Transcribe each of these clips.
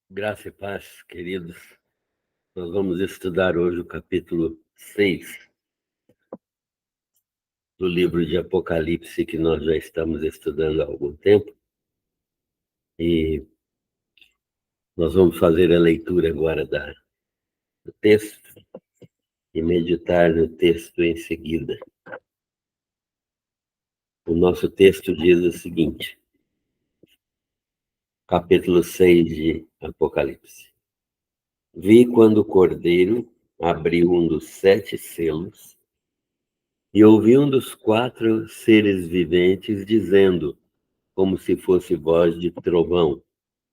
Graça e paz, queridos. Nós vamos estudar hoje o capítulo 6 do livro de Apocalipse, que nós já estamos estudando há algum tempo. E nós vamos fazer a leitura agora do texto e meditar no texto em seguida. O nosso texto diz o seguinte, capítulo 6 de Apocalipse. Vi quando o Cordeiro abriu um dos 7 selos e ouvi um dos 4 seres viventes dizendo, como se fosse voz de trovão: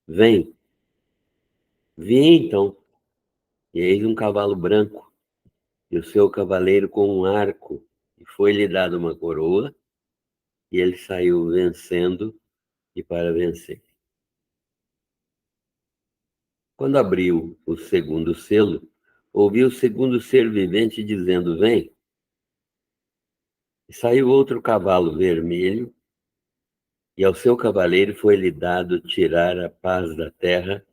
vem. Vi então, e eis um cavalo branco, e o seu cavaleiro com um arco, e foi-lhe dada uma coroa, e ele saiu vencendo e para vencer. Quando abriu o segundo selo, ouvi o segundo ser vivente dizendo: vem. E saiu outro cavalo vermelho, e ao seu cavaleiro foi-lhe dado tirar a paz da terra,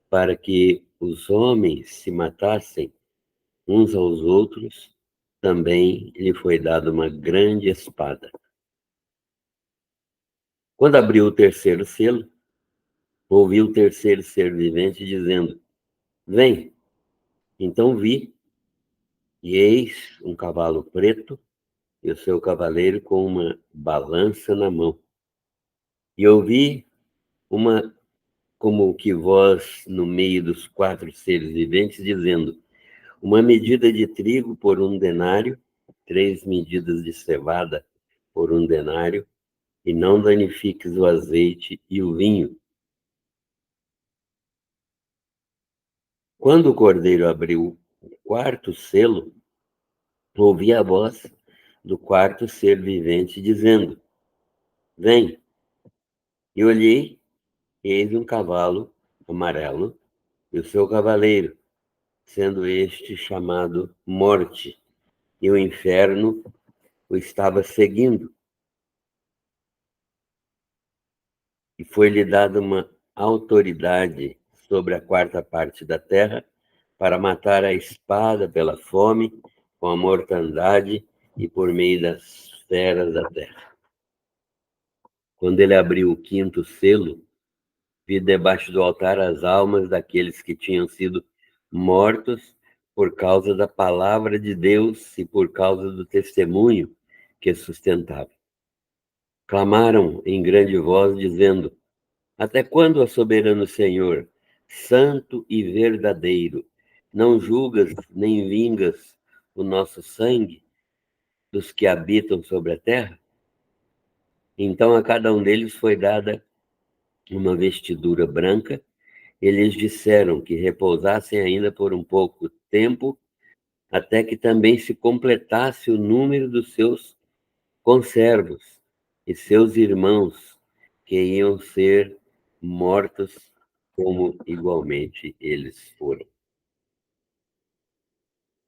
para que os homens se matassem uns aos outros. Também lhe foi dada uma grande espada. Quando abriu o terceiro selo, ouvi o terceiro ser vivente dizendo: vem. Então vi, e eis um cavalo preto, e o seu cavaleiro com uma balança na mão. E ouvi uma como que voz no meio dos 4 seres viventes, dizendo: uma medida de trigo por 1 denário, 3 medidas de cevada por 1 denário, e não danifiques o azeite e o vinho. Quando o Cordeiro abriu o 4º selo, ouvi a voz do 4º ser vivente dizendo: vem. E olhei, eis um cavalo amarelo, e o seu cavaleiro, sendo este chamado Morte, e o inferno o estava seguindo. E foi-lhe dada uma autoridade sobre a 4ª parte da terra, para matar a espada pela fome, com a mortandade e por meio das feras da terra. Quando ele abriu o 5º selo, vi debaixo do altar as almas daqueles que tinham sido mortos por causa da palavra de Deus e por causa do testemunho que sustentavam. Clamaram em grande voz, dizendo: até quando, ó soberano Senhor, santo e verdadeiro, não julgas nem vingas o nosso sangue dos que habitam sobre a terra? Então a cada um deles foi dada uma vestidura branca. Eles disseram que repousassem ainda por um pouco tempo, até que também se completasse o número dos seus conservos e seus irmãos, que iam ser mortos como igualmente eles foram.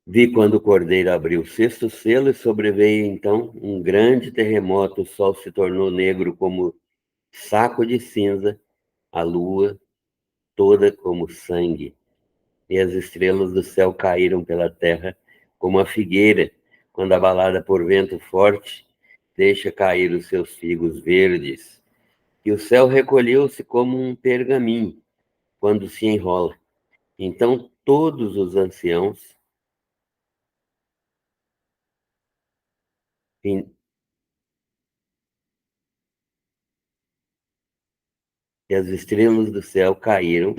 Vi quando o Cordeiro abriu o 6º selo e sobreveio então um grande terremoto. O sol se tornou negro como saco de cinza, a lua toda como sangue, e as estrelas do céu caíram pela terra como a figueira, quando abalada por vento forte, deixa cair os seus figos verdes. E o céu recolheu-se como um pergaminho, quando se enrola. Então todos os anciãos e as estrelas do céu caíram,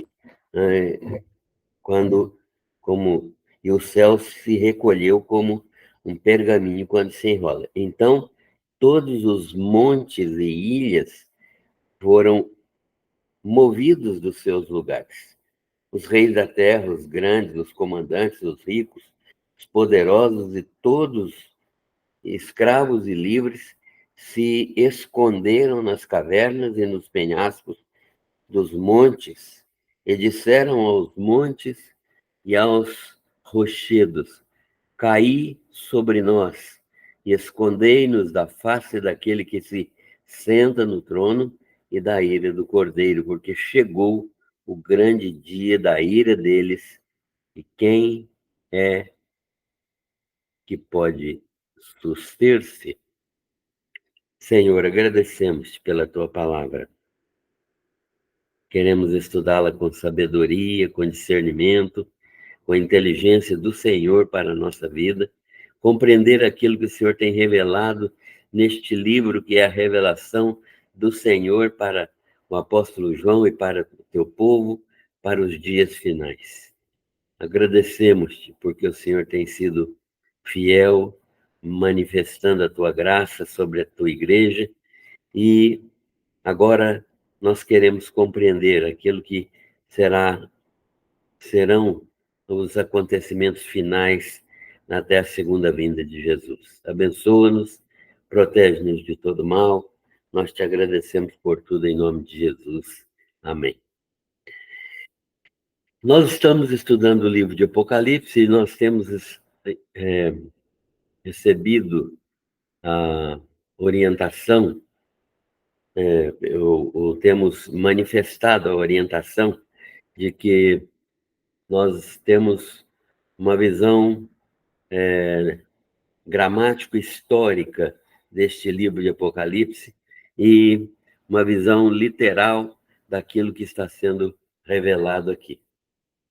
quando, como, e o céu se recolheu como um pergaminho quando se enrola. Então, todos os montes e ilhas foram movidos dos seus lugares. Os reis da terra, os grandes, os comandantes, os ricos, os poderosos e todos, escravos e livres, se esconderam nas cavernas e nos penhascos dos montes, e disseram aos montes e aos rochedos: caí sobre nós e escondei-nos da face daquele que se senta no trono e da ira do Cordeiro, porque chegou o grande dia da ira deles, e quem é que pode suster-se? Senhor, agradecemos pela tua palavra. Queremos estudá-la com sabedoria, com discernimento, com a inteligência do Senhor para a nossa vida, compreender aquilo que o Senhor tem revelado neste livro, que é a revelação do Senhor para o apóstolo João e para o teu povo, para os dias finais. Agradecemos-te porque o Senhor tem sido fiel, manifestando a tua graça sobre a tua igreja, e agora nós queremos compreender aquilo que serão os acontecimentos finais até a segunda vinda de Jesus. Abençoa-nos, protege-nos de todo mal. Nós te agradecemos por tudo em nome de Jesus. Amém. Nós estamos estudando o livro de Apocalipse e nós temos recebido a orientação, ou temos manifestado a orientação de que nós temos uma visão gramático-histórica deste livro de Apocalipse e uma visão literal daquilo que está sendo revelado aqui.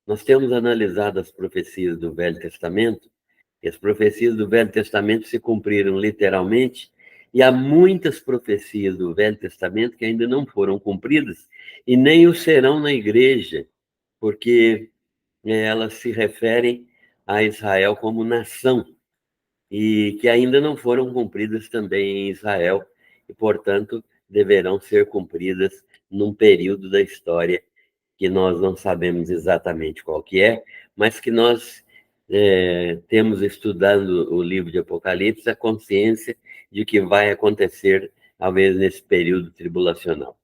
Nós temos analisado as profecias do Velho Testamento, e as profecias do Velho Testamento se cumpriram literalmente, e há muitas profecias do Velho Testamento que ainda não foram cumpridas e nem o serão na igreja, porque elas se referem a Israel como nação, e que ainda não foram cumpridas também em Israel, e, portanto, deverão ser cumpridas num período da história que nós não sabemos exatamente qual que é, mas que nós temos, estudando o livro de Apocalipse, a consciência de que vai acontecer, talvez, nesse período tribulacional.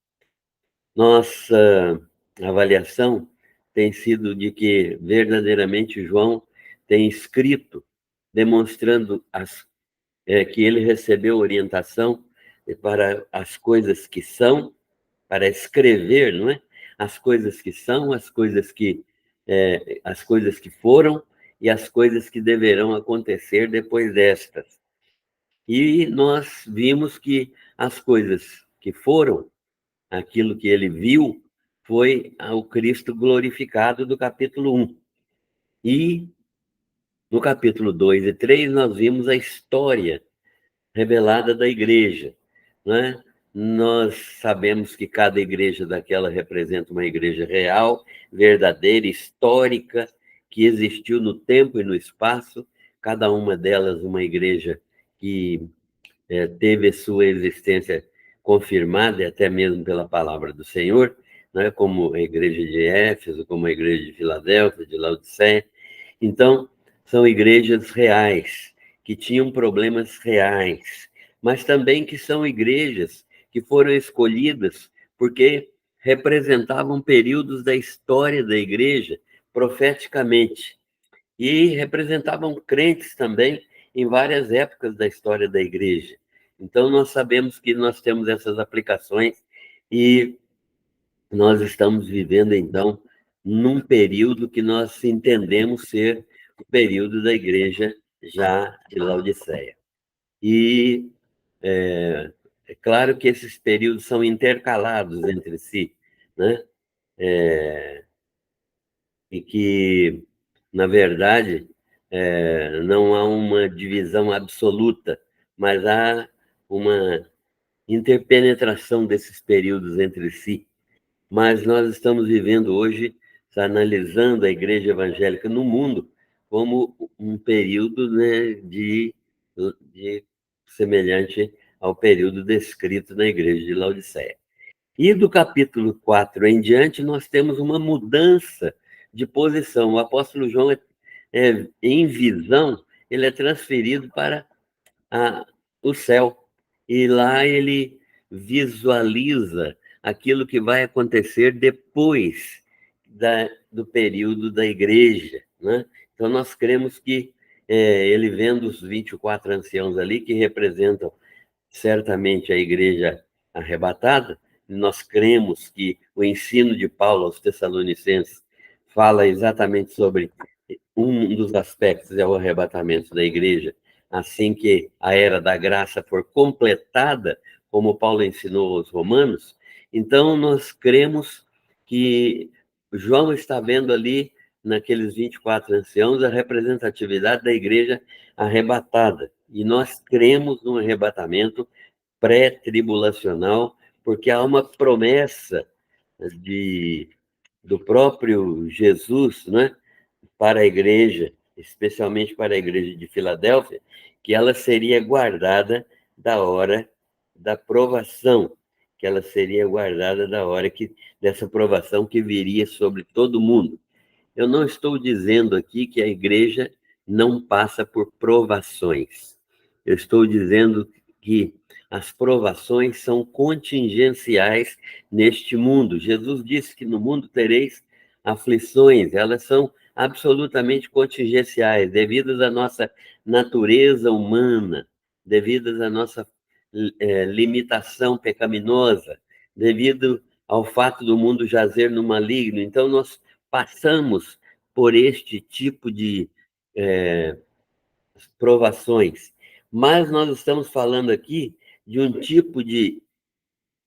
Nossa avaliação tem sido de que, verdadeiramente, João tem escrito, demonstrando que ele recebeu orientação para as coisas que são, para escrever, não é? As coisas que são, as coisas que foram e as coisas que deverão acontecer depois destas. E nós vimos que as coisas que foram, aquilo que ele viu, foi o Cristo glorificado do capítulo 1. E no capítulo 2 e 3 nós vimos a história revelada da igreja, né? Nós sabemos que cada igreja daquela representa uma igreja real, verdadeira, histórica, que existiu no tempo e no espaço, cada uma delas uma igreja que teve sua existência confirmada, e até mesmo pela palavra do Senhor, né? Como a igreja de Éfeso, como a igreja de Filadélfia, de Laodiceia. Então, são igrejas reais, que tinham problemas reais, mas também que são igrejas que foram escolhidas porque representavam períodos da história da igreja profeticamente, e representavam crentes também em várias épocas da história da igreja. Então, nós sabemos que nós temos essas aplicações e nós estamos vivendo, então, num período que nós entendemos ser o período da igreja já de Laodiceia. E é claro que esses períodos são intercalados entre si, né? E que, na verdade, não há uma divisão absoluta, mas há uma interpenetração desses períodos entre si. Mas nós estamos vivendo hoje, analisando a igreja evangélica no mundo como um período, né, de semelhante ao período descrito na igreja de Laodiceia. E do capítulo 4 em diante, nós temos uma mudança de posição. O apóstolo João, em visão, ele é transferido para o céu. E lá ele visualiza aquilo que vai acontecer depois do período da igreja, né? Então, nós cremos que ele vendo os 24 anciãos ali, que representam certamente a igreja arrebatada, nós cremos que o ensino de Paulo aos Tessalonicenses fala exatamente sobre um dos aspectos, é o arrebatamento da igreja, assim que a era da graça for completada, como Paulo ensinou aos romanos. Então, nós cremos que João está vendo ali, naqueles 24 anciãos, a representatividade da igreja arrebatada. E nós cremos no arrebatamento pré-tribulacional, porque há uma promessa do próprio Jesus, né, para a igreja, especialmente para a igreja de Filadélfia, que ela seria guardada da hora da provação, que ela seria guardada da hora dessa provação que viria sobre todo mundo. Eu não estou dizendo aqui que a igreja não passa por provações. Eu estou dizendo que as provações são contingenciais neste mundo. Jesus disse que no mundo tereis aflições, elas são absolutamente contingenciais, devidas à nossa natureza humana, devidas à nossa limitação pecaminosa, devido ao fato do mundo jazer no maligno. Então, nós passamos por este tipo de provações, mas nós estamos falando aqui de um tipo de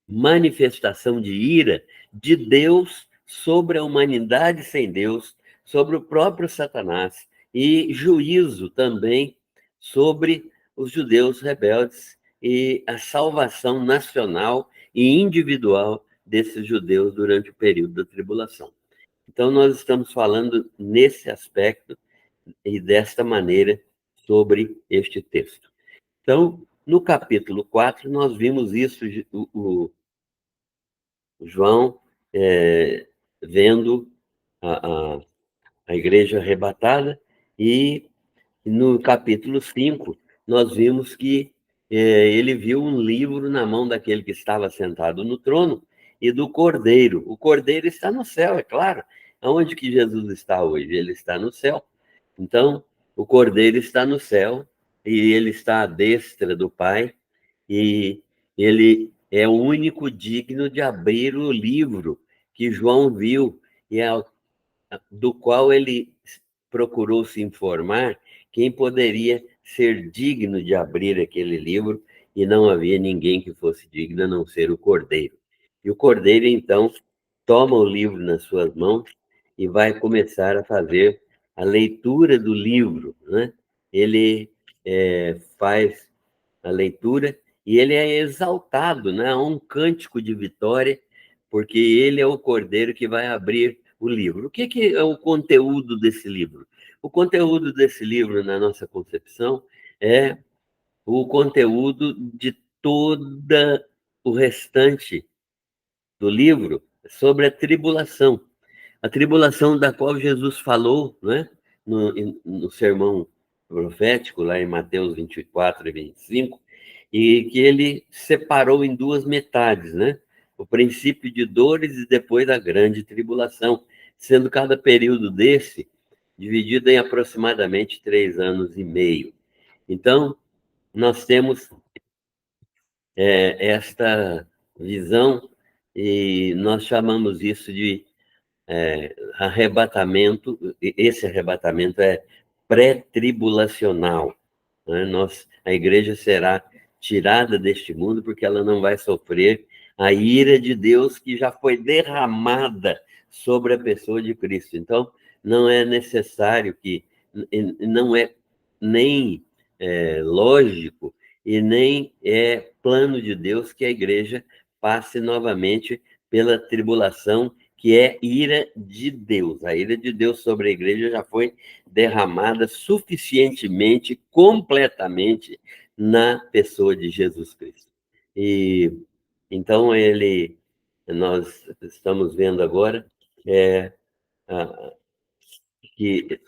manifestação de ira de Deus sobre a humanidade sem Deus, sobre o próprio Satanás, e juízo também sobre os judeus rebeldes e a salvação nacional e individual desses judeus durante o período da tribulação. Então, nós estamos falando nesse aspecto e desta maneira sobre este texto. Então, no capítulo 4, nós vimos isso, o João vendo a igreja arrebatada, e no capítulo 5, nós vimos que ele viu um livro na mão daquele que estava sentado no trono e do Cordeiro. O Cordeiro está no céu, é claro. Aonde que Jesus está hoje? Ele está no céu. Então, o Cordeiro está no céu e ele está à destra do Pai, e ele é o único digno de abrir o livro que João viu e do qual ele procurou se informar quem poderia ser digno de abrir aquele livro, e não havia ninguém que fosse digno a não ser o Cordeiro. E o Cordeiro, então, toma o livro nas suas mãos e vai começar a fazer a leitura do livro, né? Ele faz a leitura e ele é exaltado, né? Há um cântico de vitória, porque ele é o Cordeiro que vai abrir o livro. O que é o conteúdo desse livro? O conteúdo desse livro, na nossa concepção, é o conteúdo de toda o restante do livro sobre a tribulação da qual Jesus falou, né, no sermão profético, lá em Mateus 24 e 25, e que ele separou em duas metades, né? O princípio de dores e depois a grande tribulação, sendo cada período desse dividido em aproximadamente 3 anos e meio. Então, nós temos esta visão, e nós chamamos isso de arrebatamento. Esse arrebatamento é pré-tribulacional, né? A igreja será tirada deste mundo porque ela não vai sofrer a ira de Deus que já foi derramada sobre a pessoa de Cristo. Então, não é necessário não é nem lógico e nem é plano de Deus que a igreja passe novamente pela tribulação, que é ira de Deus. A ira de Deus sobre a igreja já foi derramada suficientemente, completamente, na pessoa de Jesus Cristo. E então nós estamos vendo agora que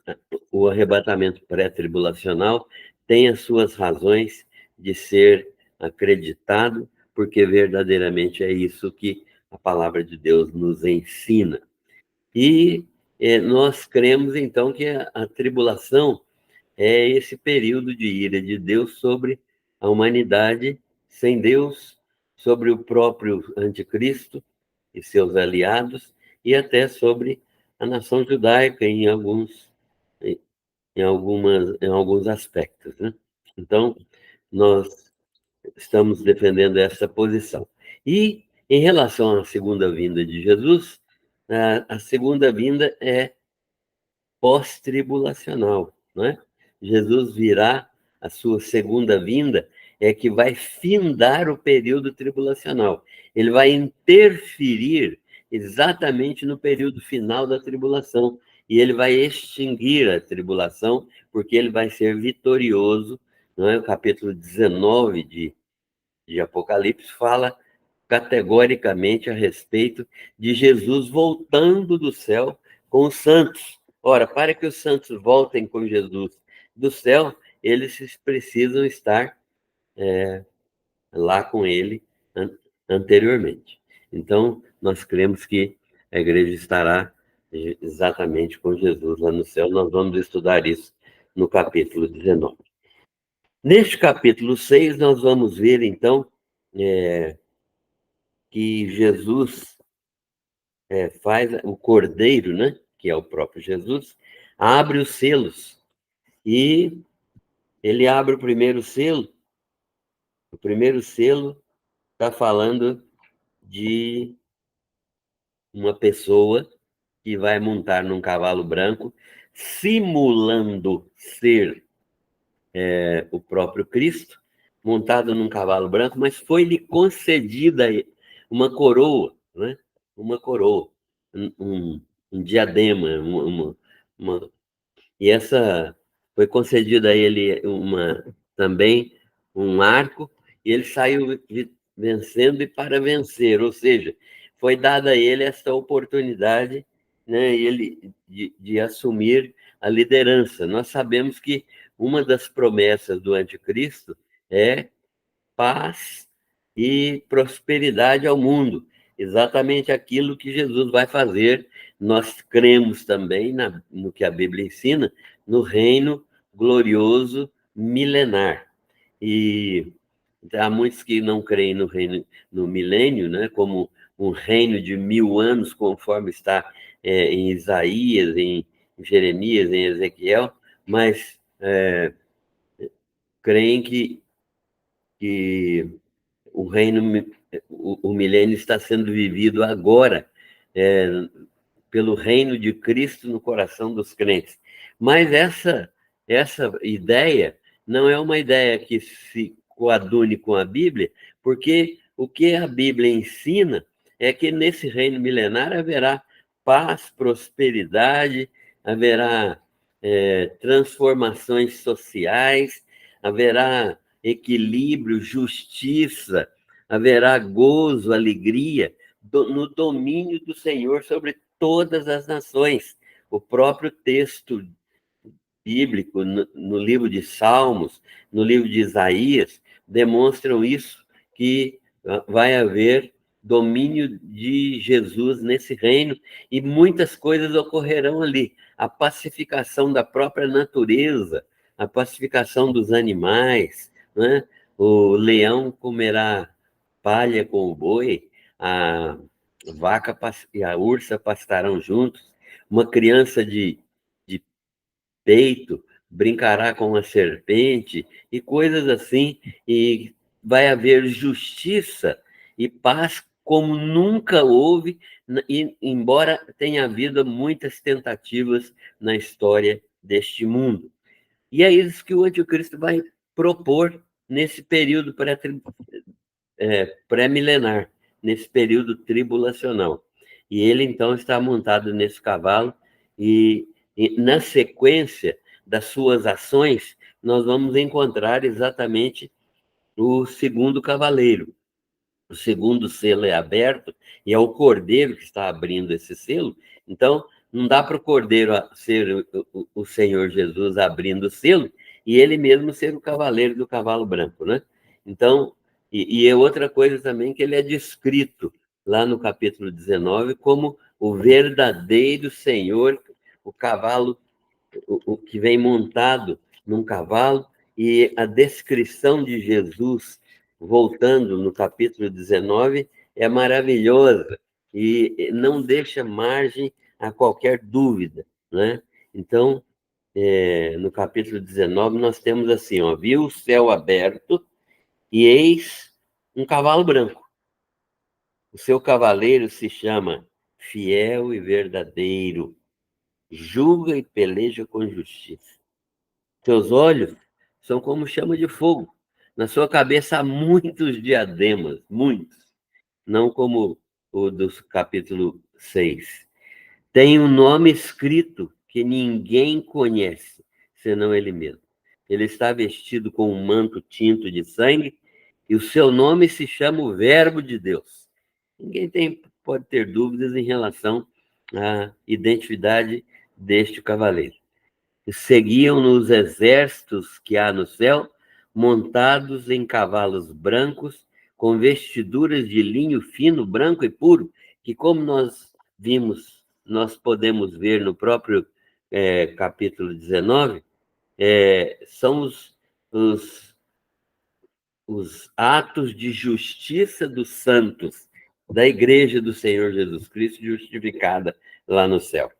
o arrebatamento pré-tribulacional tem as suas razões de ser acreditado, porque verdadeiramente é isso que a palavra de Deus nos ensina. E nós cremos, então, que a tribulação é esse período de ira de Deus sobre a humanidade sem Deus, sobre o próprio anticristo e seus aliados, e até sobre a nação judaica em alguns aspectos, né? Então, nós estamos defendendo essa posição. E, em relação à segunda vinda de Jesus, a segunda vinda é pós-tribulacional, não é? Jesus virá, a sua segunda vinda é que vai findar o período tribulacional. Ele vai interferir exatamente no período final da tribulação e ele vai extinguir a tribulação, porque ele vai ser vitorioso, não é? O capítulo 19 de Apocalipse fala categoricamente a respeito de Jesus voltando do céu com os santos. Ora, para que os santos voltem com Jesus do céu, eles precisam estar lá com ele anteriormente. Então, nós cremos que a igreja estará exatamente com Jesus lá no céu. Nós vamos estudar isso no capítulo 19. Neste capítulo 6, nós vamos ver, então, que Jesus faz o cordeiro, né, que é o próprio Jesus, abre os selos. E ele abre o primeiro selo. O primeiro selo está falando de uma pessoa que vai montar num cavalo branco, simulando ser o próprio Cristo, montado num cavalo branco, mas foi-lhe concedida uma coroa, né? Uma coroa, um diadema, uma, e essa foi concedida a ele também um arco, e ele saiu vencendo e para vencer, ou seja, foi dada a ele essa oportunidade, né, de assumir a liderança. Nós sabemos que uma das promessas do anticristo é paz e prosperidade ao mundo. Exatamente aquilo que Jesus vai fazer. Nós cremos também no que a Bíblia ensina, no reino glorioso milenar. E há muitos que não creem no reino, no milênio, né, como um reino de 1000 anos, conforme está em Isaías, em Jeremias, em Ezequiel, mas creem que o milênio está sendo vivido agora, é, pelo reino de Cristo no coração dos crentes. Mas essa ideia não é uma ideia que se coadune com a Bíblia, porque o que a Bíblia ensina é que nesse reino milenar haverá paz, prosperidade, haverá transformações sociais, haverá equilíbrio, justiça, haverá gozo, alegria no domínio do Senhor sobre todas as nações. O próprio texto bíblico, no livro de Salmos, no livro de Isaías, demonstram isso, que vai haver domínio de Jesus nesse reino e muitas coisas ocorrerão ali. A pacificação da própria natureza, a pacificação dos animais, né? O leão comerá palha com o boi, a vaca e a ursa pastarão juntos, uma criança de peito brincará com a serpente e coisas assim, e vai haver justiça e paz como nunca houve, e, embora tenha havido muitas tentativas na história deste mundo. E é isso que o anticristo vai propor nesse período pré-milenar, nesse período tribulacional. E ele, então, está montado nesse cavalo e na sequência das suas ações, nós vamos encontrar exatamente o segundo cavaleiro. O segundo selo é aberto e é o cordeiro que está abrindo esse selo. Então, não dá para o cordeiro ser o Senhor Jesus abrindo o selo e ele mesmo ser o cavaleiro do cavalo branco, né? Então, é outra coisa também que ele é descrito lá no capítulo 19 como o verdadeiro Senhor, o cavalo, o que vem montado num cavalo, e a descrição de Jesus voltando no capítulo 19, é maravilhosa e não deixa margem a qualquer dúvida, né? Então, no capítulo 19, nós temos assim, ó, viu o céu aberto e eis um cavalo branco. O seu cavaleiro se chama Fiel e Verdadeiro, julga e peleja com justiça. Seus olhos são como chama de fogo. Na sua cabeça há muitos diademas, muitos, não como o do capítulo 6. Tem um nome escrito que ninguém conhece, senão ele mesmo. Ele está vestido com um manto tinto de sangue e o seu nome se chama o Verbo de Deus. Pode ter dúvidas em relação à identidade deste cavaleiro. Seguiam-no os exércitos que há no céu, montados em cavalos brancos, com vestiduras de linho fino, branco e puro, que, como nós vimos, nós podemos ver no próprio capítulo 19, são os atos de justiça dos santos, da Igreja do Senhor Jesus Cristo, justificada lá no céu.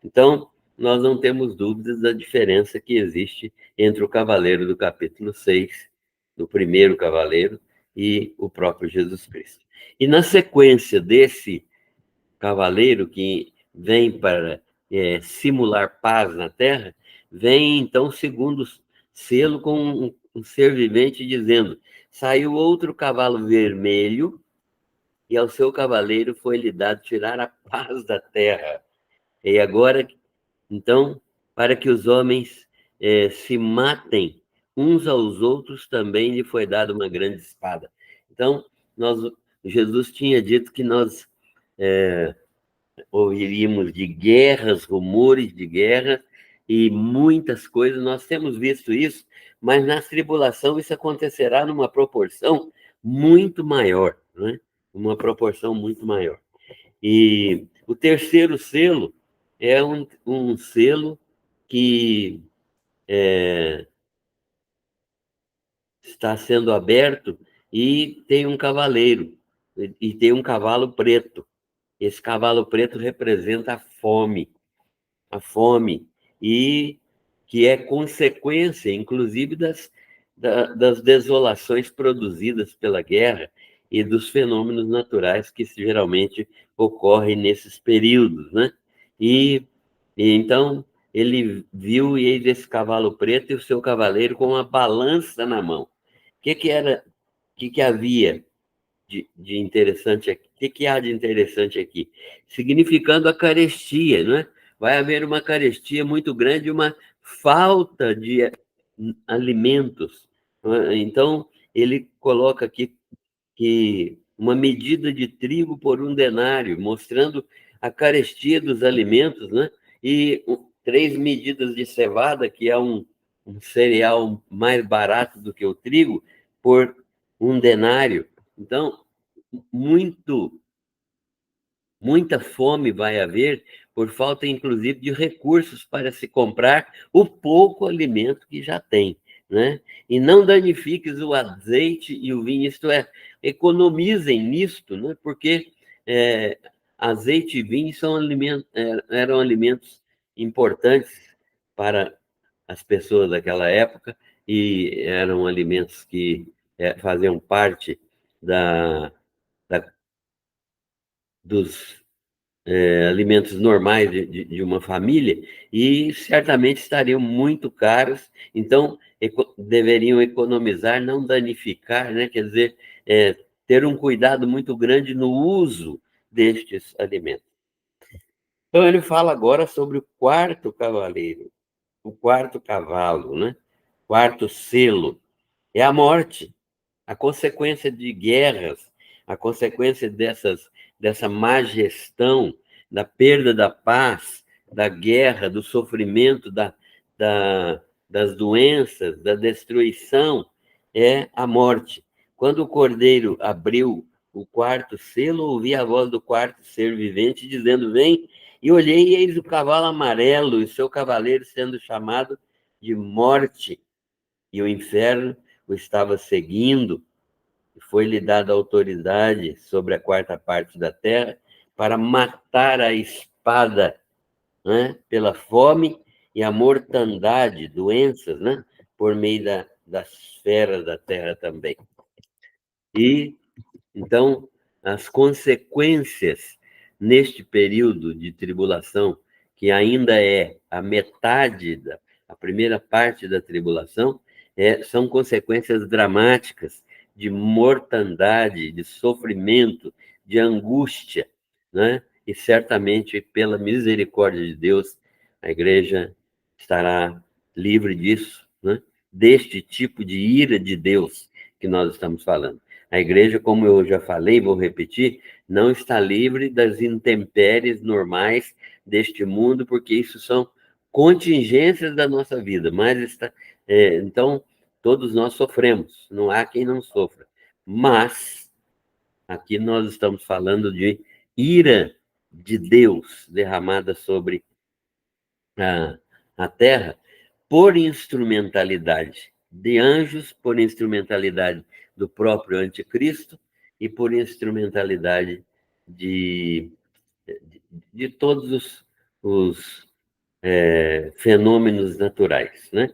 Então, nós não temos dúvidas da diferença que existe entre o cavaleiro do capítulo 6, do primeiro cavaleiro, e o próprio Jesus Cristo. E na sequência desse cavaleiro que vem para simular paz na terra, vem então o segundo selo com um ser vivente dizendo: saiu outro cavalo vermelho e ao seu cavaleiro foi-lhe dado tirar a paz da terra. E agora, então, para que os homens se matem uns aos outros, também lhe foi dada uma grande espada. Então, Jesus tinha dito que nós ouviríamos de guerras, rumores de guerra e muitas coisas. Nós temos visto isso, mas na tribulação isso acontecerá numa proporção muito maior, né? Uma proporção muito maior. E o terceiro selo é um selo que está sendo aberto e tem um cavaleiro, e tem um cavalo preto. Esse cavalo preto representa a fome, e que é consequência, inclusive, das desolações produzidas pela guerra e dos fenômenos naturais que geralmente ocorrem nesses períodos, né? E então ele viu e eis esse cavalo preto e o seu cavaleiro com uma balança na mão. O que era? O que havia de interessante aqui? O que há de interessante aqui? Significando a carestia, não é? Vai haver uma carestia muito grande, uma falta de alimentos. Então, ele coloca aqui que uma medida de trigo por um denário, mostrando a carestia dos alimentos, né? E 3 medidas de cevada, que é um cereal mais barato do que o trigo, por um denário. Então, muita fome vai haver por falta, inclusive, de recursos para se comprar o pouco alimento que já tem, né? E não danifiques o azeite e o vinho, isto é, economizem nisto, né? Porque azeite e vinho eram alimentos importantes para as pessoas daquela época e eram alimentos que faziam parte da dos alimentos normais de uma família e certamente estariam muito caros, então deveriam economizar, não danificar, né? Quer dizer, ter um cuidado muito grande no uso destes alimentos. Então ele fala agora sobre o quarto cavaleiro, o quarto cavalo, né? Quarto selo, é a morte. A consequência de guerras, a consequência dessa má gestão, da perda da paz, da guerra, do sofrimento, das doenças, da destruição, é a morte. Quando o cordeiro abriu o quarto selo, ouvi a voz do quarto ser vivente dizendo: vem, e olhei, e eis o cavalo amarelo e seu cavaleiro sendo chamado de morte, e o inferno o estava seguindo. foi-lhe dada autoridade sobre a quarta parte da terra para matar a espada, né, pela fome e a mortandade, doenças, né, por meio das feras da terra também. E, então, as consequências neste período de tribulação, que ainda é a metade a primeira parte da tribulação, são consequências dramáticas de mortandade, de sofrimento, de angústia, né? E certamente, pela misericórdia de Deus, a igreja estará livre disso, né? Deste tipo de ira de Deus que nós estamos falando. A igreja, como eu já falei, vou repetir, não está livre das intempéries normais deste mundo, porque isso são contingências da nossa vida, mas então todos nós sofremos, não há quem não sofra. Mas aqui nós estamos falando de ira de Deus derramada sobre a terra por instrumentalidade de anjos, por instrumentalidade do próprio anticristo e por instrumentalidade de, de todos os fenômenos naturais, né?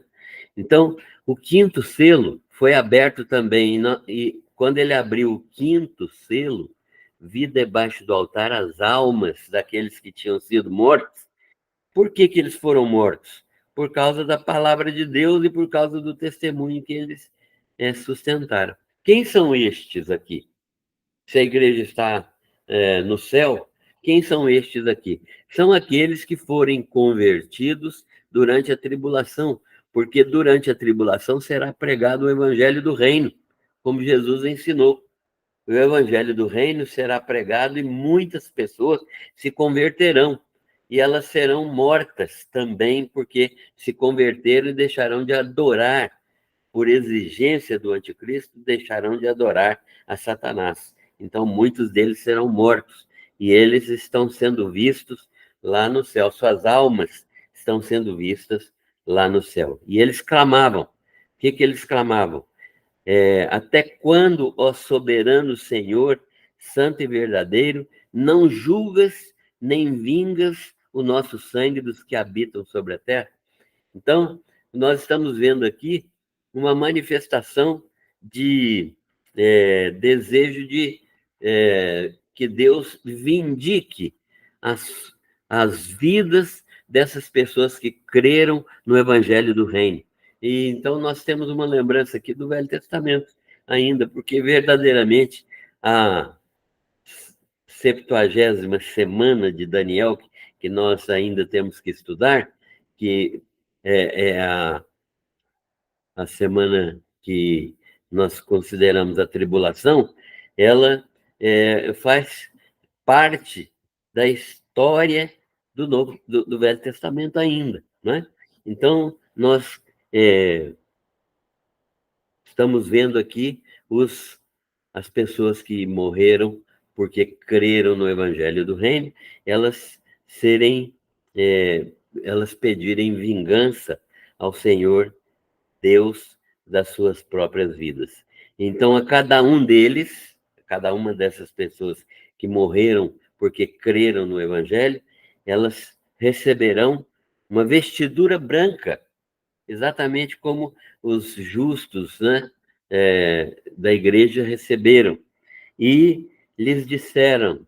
Então, o quinto selo foi aberto também, e quando ele abriu o quinto selo, vi debaixo do altar as almas daqueles que tinham sido mortos. Por que eles foram mortos? Por causa da palavra de Deus e por causa do testemunho que eles sustentaram. Quem são estes aqui? Se a igreja está no céu, quem são estes aqui? São aqueles que forem convertidos durante a tribulação, porque durante a tribulação será pregado o evangelho do reino, como Jesus ensinou. O evangelho do reino será pregado e muitas pessoas se converterão. E elas serão mortas também, porque se converteram e deixarão de adorar, por exigência do anticristo, deixarão de adorar a Satanás. Então, muitos deles serão mortos. E eles estão sendo vistos lá no céu. Suas almas estão sendo vistas lá no céu. E eles clamavam. O que eles clamavam? Até quando, ó soberano Senhor, santo e verdadeiro, não julgas nem vingas o nosso sangue dos que habitam sobre a terra? Então, nós estamos vendo aqui uma manifestação de desejo de que Deus vindique as, as vidas dessas pessoas que creram no Evangelho do Reino. E então nós temos uma lembrança aqui do Velho Testamento ainda, porque verdadeiramente a 70ª semana de Daniel, que nós ainda temos que estudar, que é a semana que nós consideramos a tribulação, ela faz parte da história do Velho Testamento ainda, né? Então, nós estamos vendo aqui as pessoas que morreram porque creram no Evangelho do Reino, elas elas pedirem vingança ao Senhor Deus das suas próprias vidas. Então, a cada um deles, cada uma dessas pessoas que morreram porque creram no Evangelho, elas receberão uma vestidura branca, exatamente como os justos, né, da igreja receberam. E lhes disseram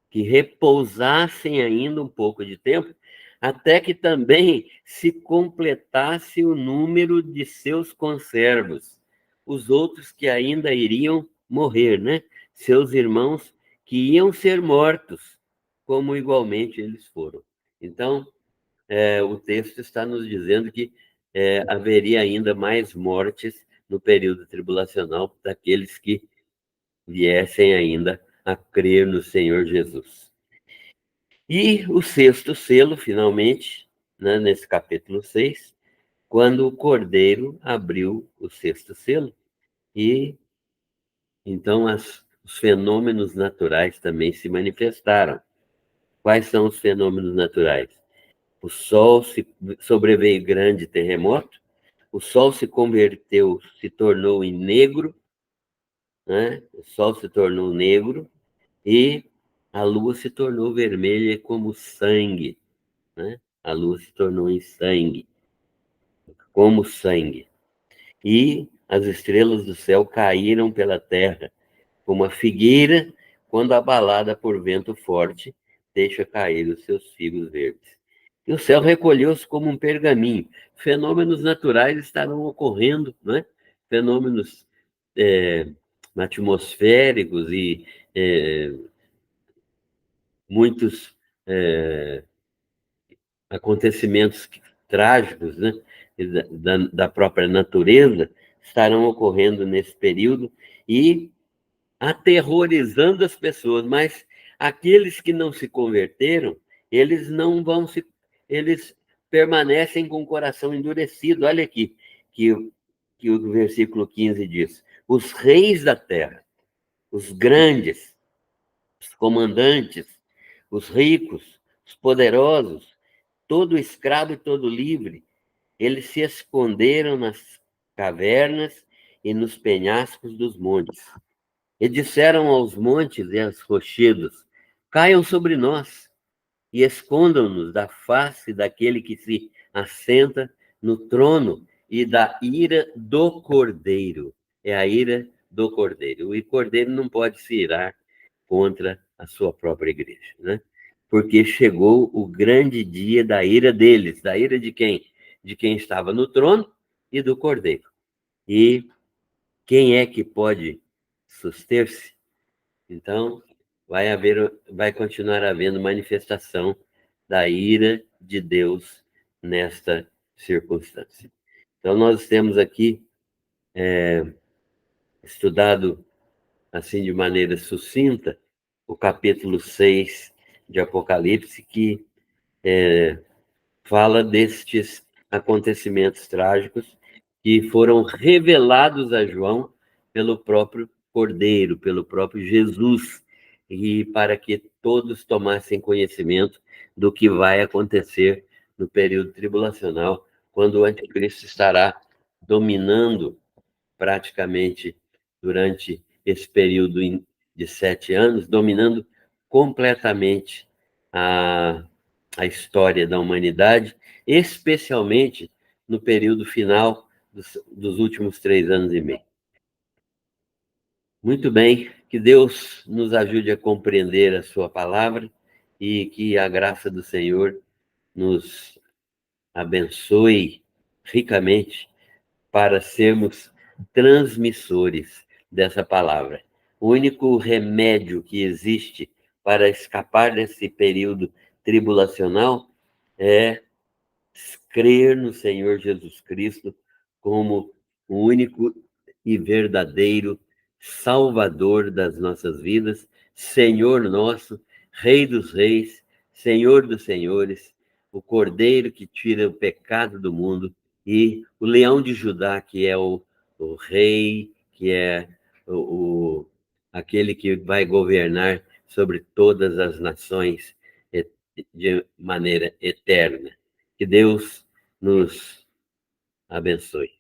que repousassem ainda um pouco de tempo, até que também se completasse o número de seus conservos, os outros que ainda iriam morrer, né? Seus irmãos que iam ser mortos, como igualmente eles foram. Então, o texto está nos dizendo que haveria ainda mais mortes no período tribulacional daqueles que viessem ainda a crer no Senhor Jesus. E o sexto selo, finalmente, né, nesse capítulo 6, quando o Cordeiro abriu o sexto selo, e então os fenômenos naturais também se manifestaram. Quais são os fenômenos naturais? O sol sobreveio grande terremoto, o sol se converteu, se tornou em negro, né? O sol se tornou negro e a lua se tornou vermelha como sangue, né? A lua se tornou em sangue, como sangue. E as estrelas do céu caíram pela terra, como a figueira, quando abalada por vento forte, deixa cair os seus figos verdes. E o céu recolheu-se como um pergaminho. Fenômenos naturais estarão ocorrendo, né? Fenômenos é, atmosféricos e muitos acontecimentos trágicos, né? Da própria natureza estarão ocorrendo nesse período e aterrorizando as pessoas, mas aqueles que não se converteram, eles não vão se, eles permanecem com o coração endurecido. Olha aqui que, que o versículo 15 diz: os reis da terra, os grandes, os comandantes, os ricos, os poderosos, todo escravo e todo livre, eles se esconderam nas cavernas e nos penhascos dos montes. E disseram aos montes e aos rochedos: caiam sobre nós e escondam-nos da face daquele que se assenta no trono e da ira do Cordeiro. É a ira do Cordeiro. E o Cordeiro não pode se irar contra a sua própria igreja, né? Porque chegou o grande dia da ira deles. Da ira de quem? De quem estava no trono e do Cordeiro. E quem é que pode suster-se? Então, vai continuar havendo manifestação da ira de Deus nesta circunstância. Então, nós temos aqui estudado, assim, de maneira sucinta, o capítulo 6 de Apocalipse, que fala destes acontecimentos trágicos que foram revelados a João pelo próprio Cordeiro, pelo próprio Jesus, e para que todos tomassem conhecimento do que vai acontecer no período tribulacional, quando o anticristo estará dominando praticamente durante esse período de 7 anos, dominando completamente a, a história da humanidade, especialmente no período final dos últimos 3 anos e meio. Muito bem, que Deus nos ajude a compreender a sua palavra e que a graça do Senhor nos abençoe ricamente para sermos transmissores dessa palavra. O único remédio que existe para escapar desse período tribulacional é crer no Senhor Jesus Cristo como o único e verdadeiro Salvador das nossas vidas, Senhor nosso, Rei dos Reis, Senhor dos Senhores, o Cordeiro que tira o pecado do mundo e o Leão de Judá, que é o Rei, que é o, aquele que vai governar sobre todas as nações de maneira eterna. Que Deus nos abençoe.